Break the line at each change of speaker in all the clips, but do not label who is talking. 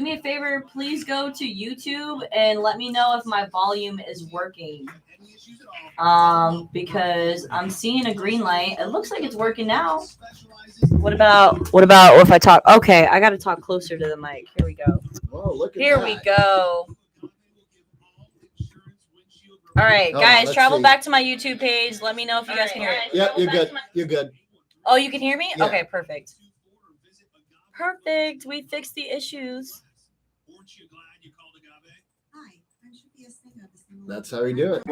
me a favor, please go to YouTube and let me know if my volume is working. Because I'm seeing a green light. It looks like it's working now. What about if I talk? Okay, I gotta talk closer to the mic. Here we go.
Whoa, look at
Here
that.
we go. All right,
Hold on,
guys,
let's
travel
see.
back to my YouTube page. Let me know if you guys can hear it.
Yep, you're good. You're good.
Oh, you can hear me?
Yeah.
Okay, perfect. Perfect. We fixed the issues.
That's how we do it.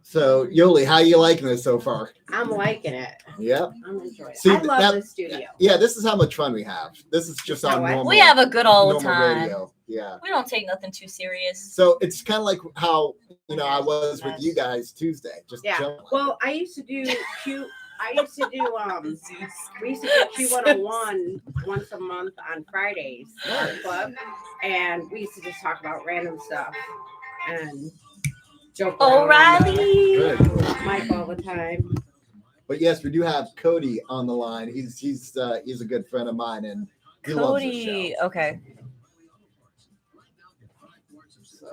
So, Yoli, how you liking this so far?
I'm liking it.
Yep.
I'm enjoying it.
See,
I love the studio.
Yeah, this is how much fun we have. This is just on normal.
We have a good old
normal
time.
radio. Yeah.
We don't take nothing too serious.
So it's kind of like how I was with you guys Tuesday. Just chilling.
Well, I used to do Q. I used to do we used to do Q101 once a month on Fridays at the club, and we used to just talk about random stuff and joke around
O'Reilly.
Very cool.
Mike all the time.
But yes, we do have Cody on the line. He's a good friend of mine, and he loves the
Cody.
show.
Okay.
So,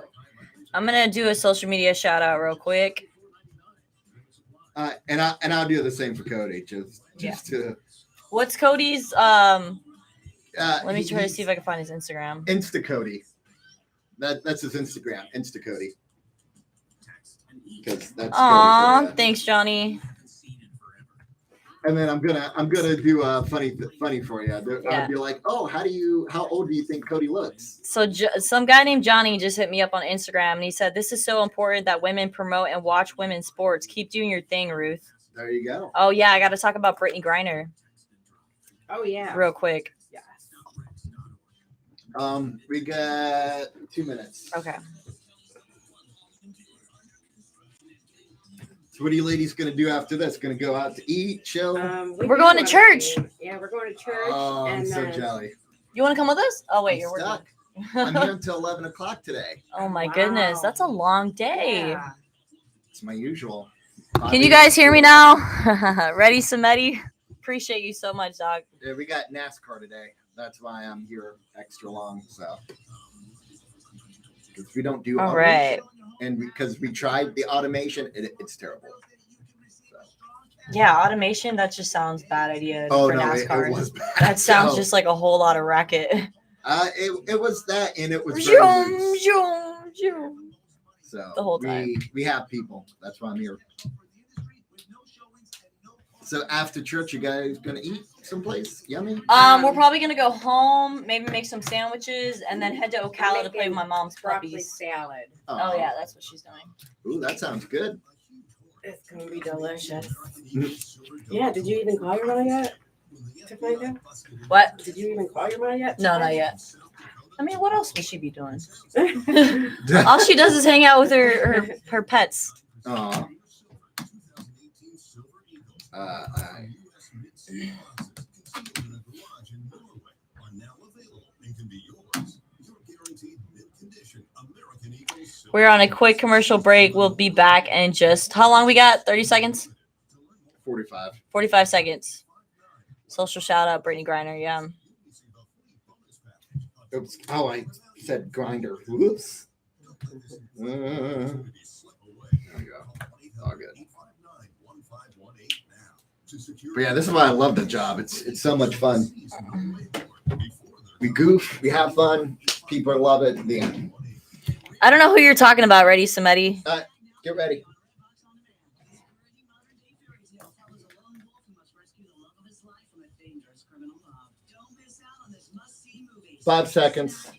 I'm gonna do a social media shout out real quick.
and I'll do the same for Cody. Just to.
What's Cody's? Let me try to see if I can find his Instagram.
Insta Cody. That's his Instagram. Insta Cody.
Aw, thanks, Johnny.
And then I'm gonna do a funny for you. I'll be like, oh, how old do you think Cody looks?
So some guy named Johnny just hit me up on Instagram, and he said, "This is so important that women promote and watch women's sports. Keep doing your thing, Ruth."
There you go.
Oh yeah, I got to talk about Brittany Griner.
Oh yeah.
Real quick.
Yes.
We got 2 minutes.
Okay.
So what are you ladies gonna do after this? Gonna go out to eat, chill?
We're going to church.
Yeah, we're going to church.
Oh, I'm
and
so jelly.
You want to come with us? Oh wait,
I'm
you're
stuck.
working.
I'm here until 11 o'clock today.
Oh my goodness, that's a long day.
Yeah.
It's my usual.
Can you guys hear me now? Ready, Samedi? Appreciate you so much, dog.
Yeah, we got NASCAR today. That's why I'm here extra long. So because we don't do
all right,
and because we tried the automation, it's terrible. So.
Yeah, automation. That just sounds bad idea
for
NASCAR.
It was bad.
That sounds just like a whole lot of racket.
It was that, and it was so
the whole time.
We have people. That's why I'm here. So after church, you guys gonna eat someplace yummy?
We're probably gonna go home, maybe make some sandwiches, and then head to Ocala to play with my mom's
broccoli
puppies.
salad.
Oh yeah, that's what she's doing.
Ooh, that sounds good.
It's gonna be delicious. Yeah. Did you even call your mom yet?
What?
Did you even call your mom yet?
No, not yet. I mean, what else would she be doing? All she does is hang out with her pets.
Oh.
We're on a quick commercial break. We'll be back in just how long we got? 30 seconds?
45.
45 seconds. Social shout out, Brittany Griner. Yeah.
Oops. Oh, I said grinder. Whoops. There we go. All good. But yeah, this is why I love the job. It's so much fun. We goof, we have fun. People love it. The end.
I don't know who you're talking about. Ready, Samedi?
Get ready. Five seconds.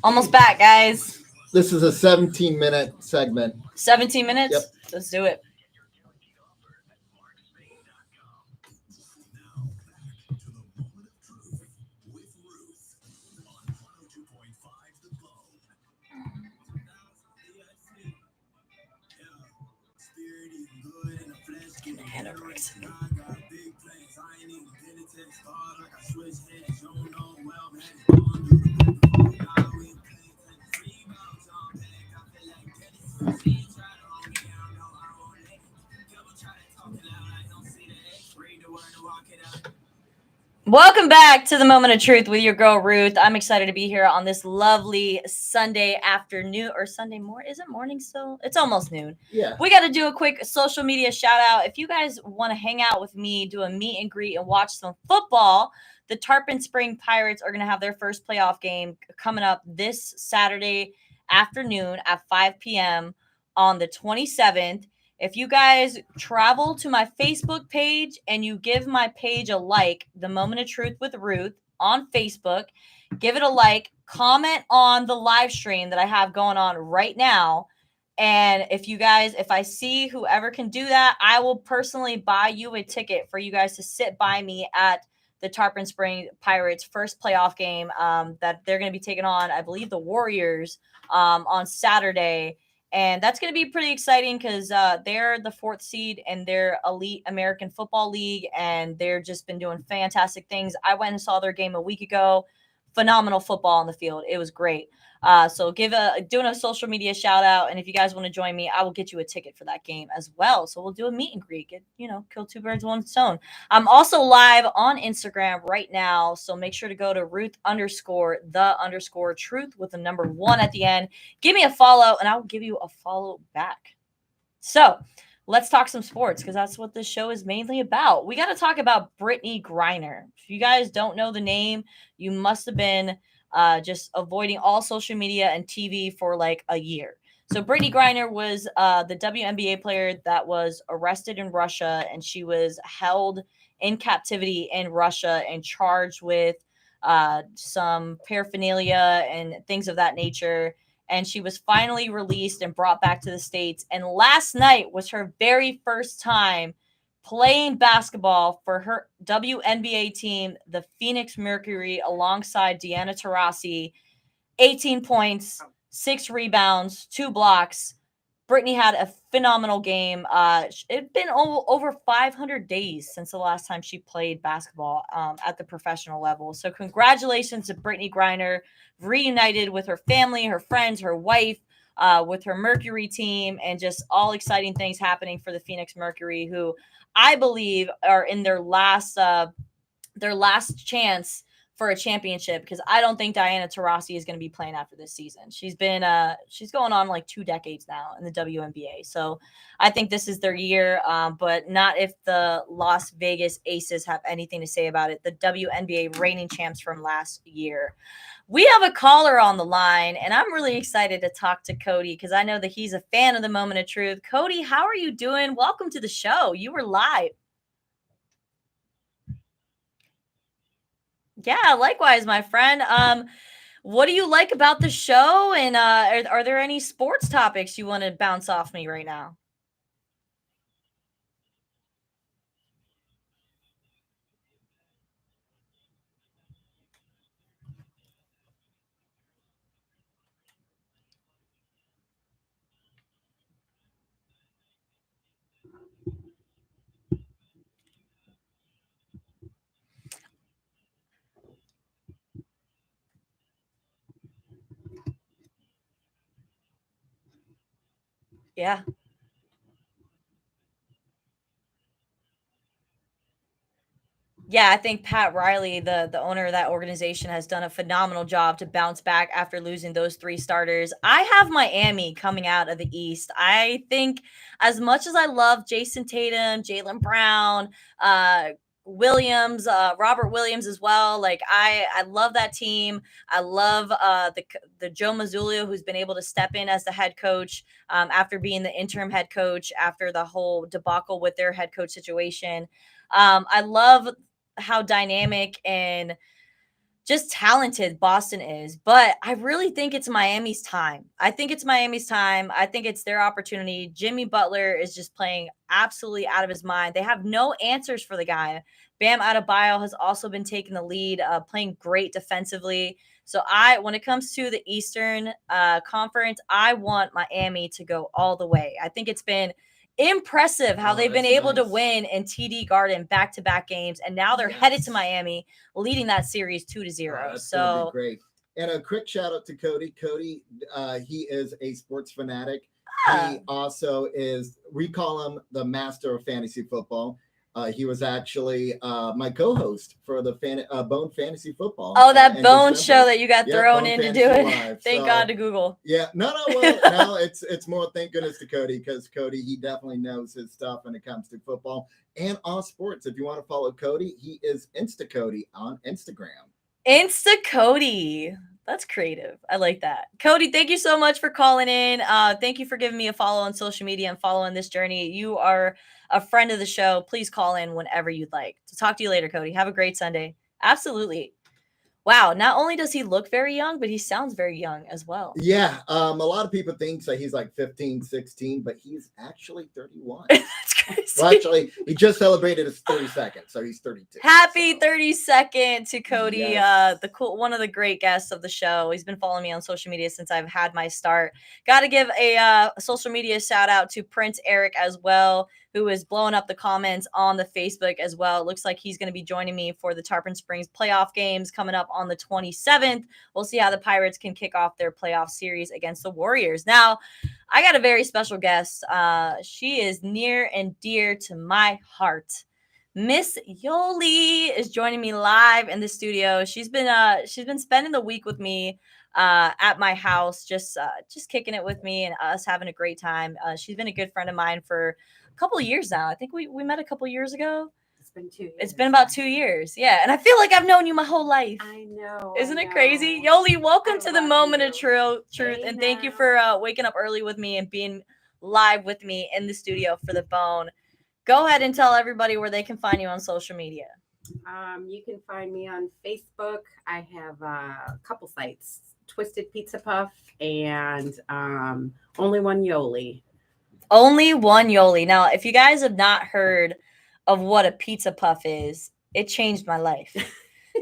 Almost back, guys.
This is a 17-minute segment.
17 minutes?
Yep.
Let's do it. Welcome back to the Moment of Truth with your girl Ruth. I'm excited to be here on this lovely Sunday afternoon or Sunday morning. Is it morning still? It's almost noon.
Yeah.
We got to do a quick social media shout out. If you guys want to hang out with me, do a meet and greet and watch some football, the Tarpon Spring Pirates are going to have their first playoff game coming up this Saturday afternoon at 5 p.m. on the 27th. If you guys travel to my Facebook page and you give my page a like, The Moment of Truth with Ruth on Facebook, give it a like, comment on the live stream that I have going on right now. And if I see whoever can do that, I will personally buy you a ticket for you guys to sit by me at the Tarpon Spring Pirates first playoff game that they're going to be taking on, I believe, the Warriors on Saturday. And that's going to be pretty exciting because they're the 4th seed in their elite American Football League, and they're just been doing fantastic things. I went and saw their game a week ago. Phenomenal football on the field. It was great. So doing a social media shout out. And if you guys want to join me, I will get you a ticket for that game as well. So we'll do a meet and greet, kill two birds with one stone. I'm also live on Instagram right now. So make sure to go to Ruth_the_truth with the number 1 at the end. Give me a follow and I'll give you a follow back. So let's talk some sports because that's what this show is mainly about. We got to talk about Brittney Griner. If you guys don't know the name, you must have been just avoiding all social media and TV for like a year. So Brittney Griner was the WNBA player that was arrested in Russia, and she was held in captivity in Russia and charged with some paraphernalia and things of that nature. And she was finally released and brought back to the States. And last night was her very first time playing basketball for her WNBA team, the Phoenix Mercury, alongside Diana Taurasi. 18 points, 6 rebounds, 2 blocks. Brittney had a phenomenal game. It'd been over 500 days since the last time she played basketball at the professional level. So congratulations to Brittney Griner, reunited with her family, her friends, her wife, with her Mercury team, and just all exciting things happening for the Phoenix Mercury, who I believe are in their last chance for a championship, because I don't think Diana Taurasi is going to be playing after this season. She's going on like 2 decades now in the WNBA. So I think this is their year, but not if the Las Vegas Aces have anything to say about it. The WNBA reigning champs from last year. We have a caller on the line, and I'm really excited to talk to Cody because I know that he's a fan of the Moment of Truth. Cody, how are you doing? Welcome to the show. You were live. Yeah, likewise, my friend. What do you like about the show? And are there any sports topics you want to bounce off me right now? Yeah. Yeah, I think Pat Riley, the owner of that organization, has done a phenomenal job to bounce back after losing those 3 starters. I have Miami coming out of the East. I think as much as I love Jason Tatum, Jaylen Brown, Williams, Robert Williams as well. Like I love that team. I love the Joe Mazzulla, who's been able to step in as the head coach after being the interim head coach after the whole debacle with their head coach situation. I love how dynamic and just talented Boston is, but I really think it's Miami's time. I think it's their opportunity. Jimmy Butler is just playing absolutely out of his mind. They have no answers for the guy. Bam Adebayo has also been taking the lead, playing great defensively. So when it comes to the Eastern Conference, I want Miami to go all the way. I think it's been impressive how they've been able to win in TD Garden back-to-back games, and now they're headed to Miami, leading that series 2-0.
That's
so
great. And a quick shout out to Cody. Cody, he is a sports fanatic. He also is, we call him the master of fantasy football. He was actually my co-host for the Bone Fantasy Football.
Oh, that
in
Bone
December.
show that you got
Yeah,
thrown
Bone
in to
Fantasy
do it.
Live.
Thank
So,
God to Google.
Yeah, well, no, it's more thank goodness to Cody, because Cody, he definitely knows his stuff when it comes to football and all sports. If you want to follow Cody, he is Insta Cody on Instagram.
Insta Cody. That's creative. I like that. Cody, thank you so much for calling in. Thank you for giving me a follow on social media and following this journey. You are a friend of the show. Please call in whenever you'd like. So talk to you later, Cody. Have a great Sunday. Absolutely. Wow. Not only does he look very young, but he sounds very young as well.
Yeah, a lot of people think that he's like 15, 16, but he's actually 31.
That's crazy.
Well, actually, he just celebrated his 32nd, so he's 32.
Happy
so.
32nd to Cody,
Yes.
one of the great guests of the show. He's been following me on social media since I've had my start. Got to give a social media shout out to Prince Eric as well, who is blowing up the comments on the Facebook as well. It looks like he's going to be joining me for the Tarpon Springs playoff games coming up on the 27th. We'll see how the Pirates can kick off their playoff series against the Warriors. Now, I got a very special guest. She is near and dear to my heart. Miss Yoli is joining me live in the studio. She's been spending the week with me at my house, just kicking it with me and us having a great time. She's been a good friend of mine for a couple of years now. I think we met a couple of years ago.
It's been 2 years.
It's been about 2 years. Yeah. And I feel like I've known you my whole life.
I know.
Isn't
I
it crazy?
know.
Yoli, welcome
I
to the
love
moment
you.
of truth.
Hey
And thank you
now.
for waking up early with me and being live with me in the studio for the Bone. Go ahead and tell everybody where they can find you on social media.
You can find me on Facebook. I have a couple sites: Twisted Pizza Puff and Only One Yoli.
Only One Yoli. Now, if you guys have not heard of what a pizza puff is, it changed my life.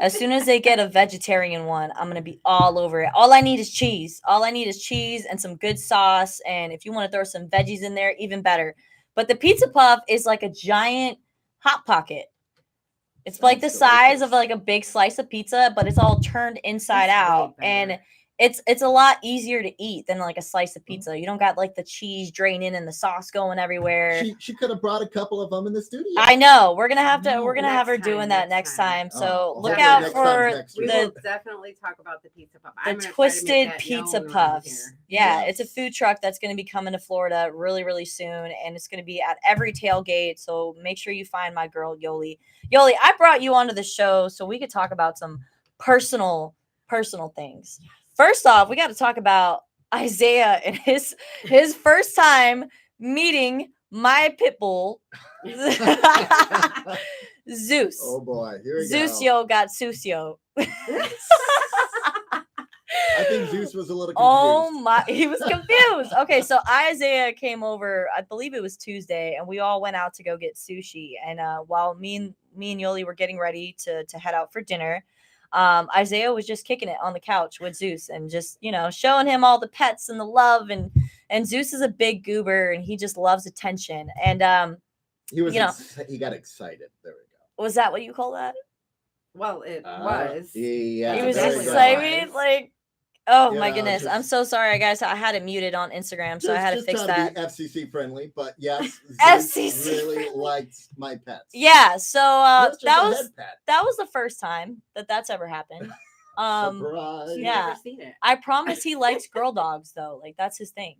As soon as they get a vegetarian one, I'm going to be all over it. All I need is cheese. All I need is cheese and some good sauce. And if you want to throw some veggies in there, even better. But the pizza puff is like a giant Hot Pocket. It's like the
Sounds
size
delicious.
of like a big slice of pizza, but it's all turned inside
It's way
out.
better.
And it's a lot easier to eat than like a slice of pizza. You don't got like the cheese draining and the sauce going everywhere.
She could have brought a couple of them in the studio.
I know. We're gonna have to.
No.
We're gonna have her
Next time,
doing that
next
next
time.
time. So
Oh,
look
okay,
out
next
for
time's next
We
week.
will definitely talk about the pizza puff. I'm
the
gonna try to make
Twisted
that
Pizza
known around
Puffs.
here.
Yeah,
Yes.
it's a food truck that's going to be coming to Florida really, really soon, and it's going to be at every tailgate. So make sure you find my girl Yoli. Yoli, I brought you onto the show so we could talk about some personal things. First off, we got to talk about Isaiah and his first time meeting my pit bull, Zeus.
Oh boy, here we go.
Zeusio got Susio.
I think Zeus was a little confused.
Oh my, he was confused. Okay, so Isaiah came over, I believe it was Tuesday, and we all went out to go get sushi. And while me and Yoli were getting ready to head out for dinner, Isaiah was just kicking it on the couch with Zeus and just, showing him all the pets and the love. And Zeus is a big goober and he just loves attention. And
He was.
you know.
He got excited. There we go.
was that what you call that?
Well, it was.
Yeah,
He was
there we go.
excited, like, oh my
Yeah,
goodness.
just-
I'm so sorry, guys. I had it muted on Instagram, so I had to
Just
fix
trying
that.
to be FCC friendly, but yes,
FCC
Zeus really likes my pets.
Yeah, so
Not just
that
a
was
head pet.
that was the first time that's ever happened.
Surprise.
She's
yeah.
never seen it.
I promise he likes girl dogs though. Like that's his thing.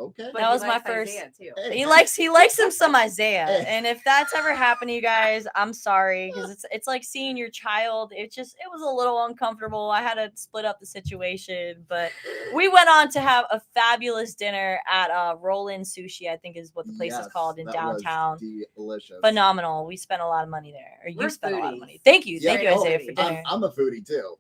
Okay.
But
That
he
was my
likes
first-
Isaiah, too.
Hey.
He likes him some Isaiah.
Hey.
And if that's ever happened to you guys, I'm sorry because it's like seeing your child. It was a little uncomfortable. I had to split up the situation, but we went on to have a fabulous dinner at Rollin Sushi, I think is what the place is
Yes,
called in
that
downtown.
was delicious.
Phenomenal. We spent a lot of money there. Or you
We're
spent a lot of
foodies.
money. Thank you.
Yeah,
Thank you,
oh,
Isaiah, for dinner.
I'm a foodie too,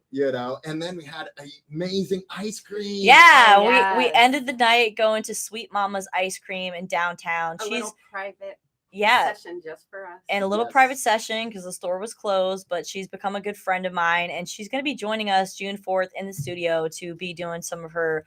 and then we had amazing ice cream.
Yeah,
Oh,
we
yes.
ended the night going to Sweet Mama's Ice Cream in downtown.
A
She's
little private
yeah,
session just for us.
and a little
Yes.
private session because the store was closed, but she's become a good friend of mine, and she's going to be joining us June 4th in the studio to be doing some of her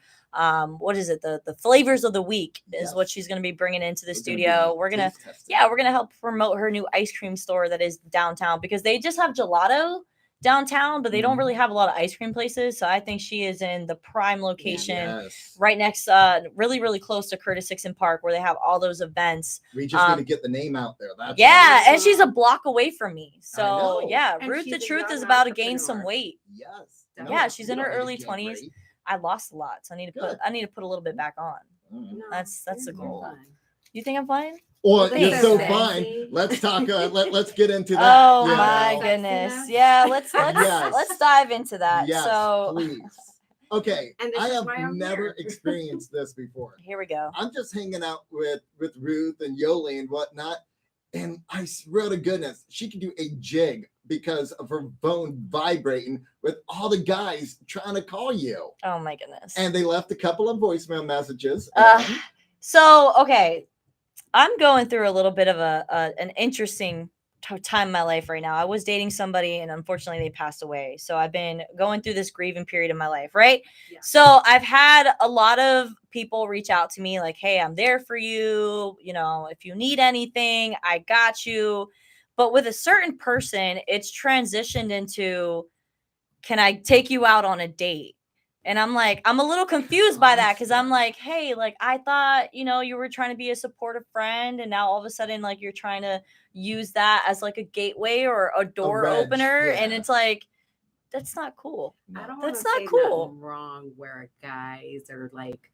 what is it, the flavors of the week is what
Yes.
she's going to be bringing into the
We're gonna
studio.
be
We're gonna
taste testing.
yeah, we're gonna help promote her new ice cream store that is downtown because they just have gelato downtown, but they don't
Mhm.
really have a lot of ice cream places. So I think she is in the prime location,
Yes.
right next, really, really close to Curtis Dixon Park, where they have all those events.
We just need to get the name out there. That's
Yeah,
all.
and she's a block away from me. So
know.
yeah,
And
Ruth
she's
the
a
Truth
young
is about to gain
entrepreneur.
some weight.
Yes.
Yeah, she's
you
in her
don't need to
early
gain
20s.
weight.
I lost a lot, so I need to
Good.
put a little bit back on.
Mhm.
No,
That's the
you're
goal.
fine.
You think I'm fine?
Well,
They
you're
said
so
sexy.
fine. Let's talk. Let's get into that.
Oh
you
my
know?
goodness.
Sexiness.
Yeah, let's
Yes.
let's dive into that.
Yes,
So
please. Okay,
And this
I
is
have
why I'm
never
here.
experienced this before.
here we go.
I'm just hanging out with Ruth and Yoli and whatnot, and I swear to goodness, she can do a jig because of her phone vibrating with all the guys trying to call you.
Oh my goodness.
And they left a couple of voicemail messages.
So okay, I'm going through a little bit of an interesting time in my life right now. I was dating somebody, and unfortunately, they passed away. So I've been going through this grieving period in my life, right?
Yeah.
So I've had a lot of people reach out to me, like, "Hey, I'm there for you. You know, if you need anything, I got you." But with a certain person, it's transitioned into, "Can I take you out on a date?" And I'm like, I'm a little confused by that because I'm like, hey, like I thought, you were trying to be a supportive friend, and now all of a sudden, like you're trying to use that as like a gateway or a door
wedge,
opener, and
yeah.
it's like, that's not cool.
I don't
That's
wanna
not
say
cool.
nothing wrong where guys are like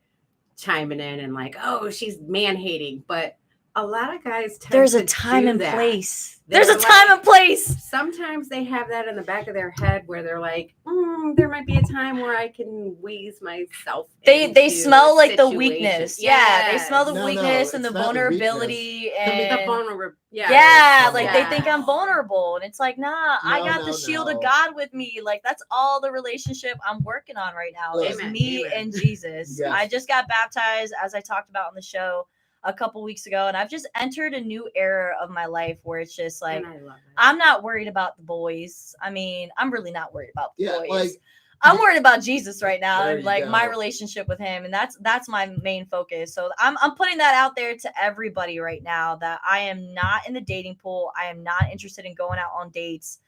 chiming in and like, oh, she's man hating, but a lot of guys tend
There's
to
a time
do
and
that.
place.
They're
There's a time
like-
and place.
Sometimes they have that in the back of their head where they're like, there might be a time where I can wheeze myself.
They
into
smell
a
like the
situation."
weakness. Yeah, they smell the
No,
weakness and
it's
the
not the weakness.
vulnerability
The
and
vulnerable.
yeah,
Come
like they
on.
think I'm vulnerable, and it's like, nah, I
No,
got
no,
the shield of
no.
God with me. Like that's all the relationship I'm working on right now is
Amen,
me
amen.
and Jesus.
Yes.
I just got baptized, as I talked about on the show a couple weeks ago, and I've just entered a new era of my life where it's just like
And I love it.
I'm not worried about the boys. I mean, I'm really not worried about the
Yeah,
boys.
like
I'm worried about Jesus right now
There
and
you
like my
go.
relationship with him, and that's my main focus. So I'm putting that out there to everybody right now that I am not in the dating pool. I am not interested in going out on dates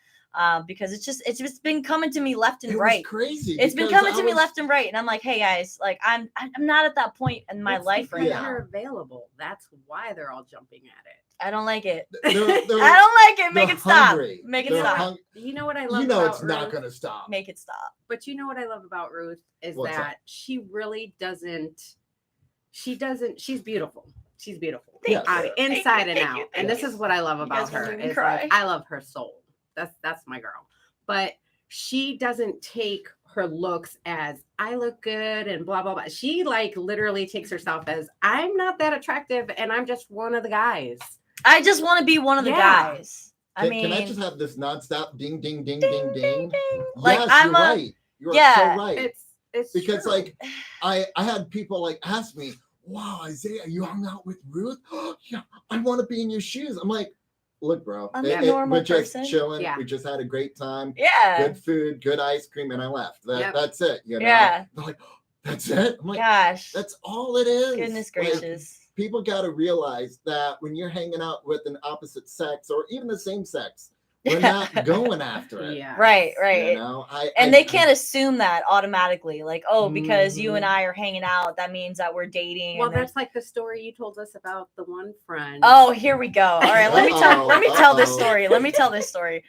because it's just been coming to me left and
it
right.
was crazy.
It's been
because
coming
I
to me
was-
left and right, and I'm like, hey guys, like I'm not at that point in my
It's
life right
because
Yeah.
now.
You're available. That's why they're all jumping at it.
I don't like it.
They're-
I don't like it. Make
they're
it stop.
hungry.
Make it
They're
stop.
hung-
You know what I love
You know
about
it's not
Ruth?
going to stop.
Make it stop.
But you know what I love about Ruth is
What's
that
that?
she really doesn't. She's beautiful. She's beautiful.
Yes.
Inside and
Thank
out.
you,
And
thank
this is what I love
You
about
guys will
her.
make me
Is
cry.
like I love her soul. That's my girl. But she doesn't take her looks as I look good and blah blah blah. She like literally takes herself as I'm not that attractive and I'm just one of the guys.
I just want to be one of the
Yeah.
guys. I mean,
Can I just have this nonstop ding, ding, ding, ding, ding?
Like,
Yes,
I'm
you're
a-
right. You're
yeah,
so right.
It's
Because
true.
like I had people like ask me, wow, Isaiah, you hung out with Ruth? Yeah, I want to be in your shoes. I'm like, look, bro,
I'm a normal
we're just
person.
chilling.
Yeah.
We just had a great time.
yeah,
Good food, good ice cream, and I left.
Yep.
That's it. You know?
Yeah.
They're like, that's it. I'm like,
gosh,
that's all it is.
goodness
Like,
gracious.
people got to realize that when you're hanging out with an opposite sex or even the same sex, we're not going after it.
Yeah.
Right, right.
You know,
And they can't assume that automatically, like, oh, because you and
Mhm.
I are hanging out, that means that we're dating.
Well,
and then-
that's like the story you told us about the one friend.
Oh, here we go. All right, let me tell this
Uh-oh.
story. Let me tell this story.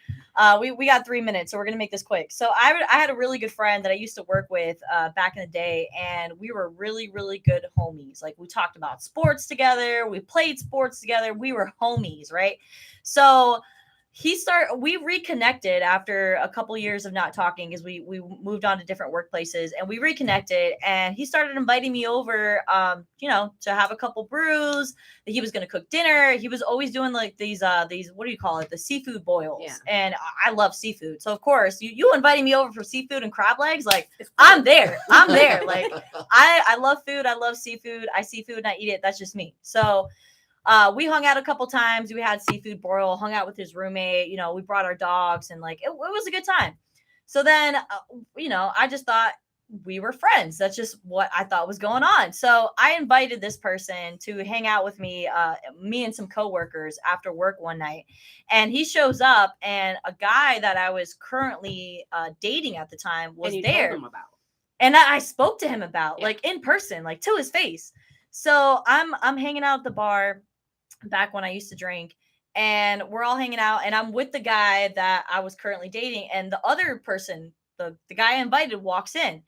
We got 3 minutes, so we're gonna make this quick. So I had a really good friend that I used to work with back in the day, and we were really, really good homies. Like we talked about sports together, we played sports together, we were homies, right? So we reconnected after a couple years of not talking because we moved on to different workplaces, and we reconnected, and he started inviting me over to have a couple brews. He was going to cook dinner. He was always doing like these what do you call it, the seafood boils.
Yeah.
And I love seafood, so of course you inviting me over for seafood and crab legs, like
It's
I'm there like I love food, I love seafood, I see food and I eat it. That's just me. So we hung out a couple times. We had seafood boil, hung out with his roommate. We brought our dogs, and like it was a good time. So then, I just thought, we were friends. That's just what I thought was going on. So I invited this person to hang out with me, me and some coworkers after work one night. And he shows up, and a guy that I was currently dating at the time was
and you
there.
told him about.
And I spoke to him about
Yeah.
like in person, like to his face. So I'm hanging out at the bar back when I used to drink, and we're all hanging out, and I'm with the guy that I was currently dating, and the other person, the guy I invited, walks in,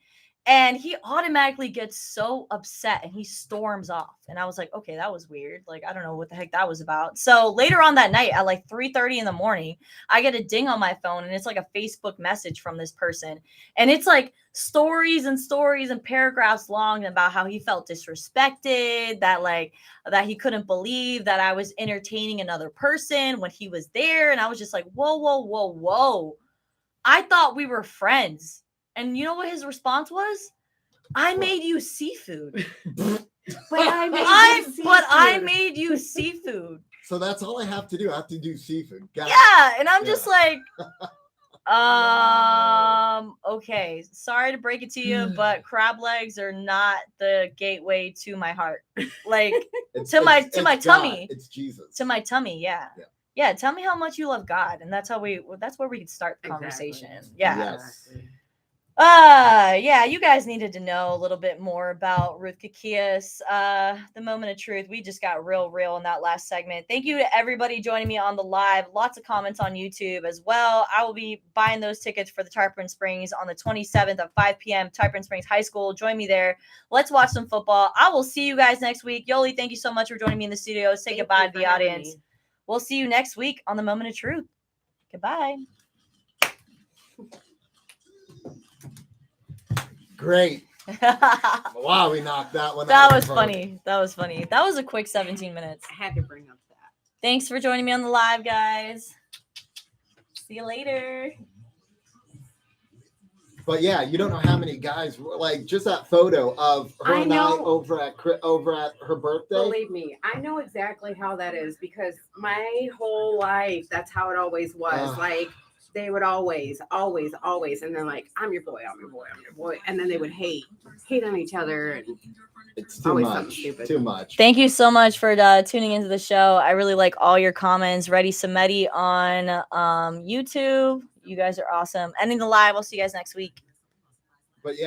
and he automatically gets so upset and he storms off. And I was like, okay, that was weird. Like, I don't know what the heck that was about. So later on that night at like 3:30 in the morning, I get a ding on my phone, and it's like a Facebook message from this person. And it's like stories and stories and paragraphs long about how he felt disrespected, that he couldn't believe that I was entertaining another person when he was there. And I was just like, whoa, whoa, whoa, whoa. I thought we were friends. And you know what his response was? I made you seafood.
But I made you
I
seafood.
made you seafood.
So that's all I have to do. I have to do seafood. Got it.
Yeah. And I'm just
Yeah.
like, okay. Sorry to break it to you, but crab legs are not the gateway to my heart. Like, to my
God.
tummy.
It's Jesus.
to my tummy. Yeah.
Yeah.
Yeah. Tell me how much you love God. And that's where we can start the conversation. Yeah.
Yes.
Yeah, you guys needed to know a little bit more about Ruth Kakias, the moment of truth. We just got real in that last segment. Thank you to everybody joining me on the live. Lots of comments on YouTube as well. I will be buying those tickets for the Tarpon Springs on the 27th at 5 p.m. Tarpon Springs High School. Join me there. Let's watch some football. I will see you guys next week. Yoli, thank you so much for joining me in the studio. Say goodbye to the audience. We'll see you next week on the moment of truth. Goodbye.
Great. Wow, we knocked that one out.
That
of
was
the park.
funny. That was funny. That was a quick 17 minutes.
I had to bring up that.
Thanks for joining me on the live, guys. See you later.
But yeah, you don't know how many guys were like just that photo of her
I
and I
know.
over at her birthday.
Believe me, I know exactly how that is because my whole life, that's how it always was. Like, they would always, and they're like, I'm your boy, and then they would hate on each other, and
It's too
always something
much.
stupid.
Too much.
Thank you so much for tuning into the show. I really like all your comments. Ready Samedi on YouTube. You guys are awesome. Ending the live. I'll see you guys next week.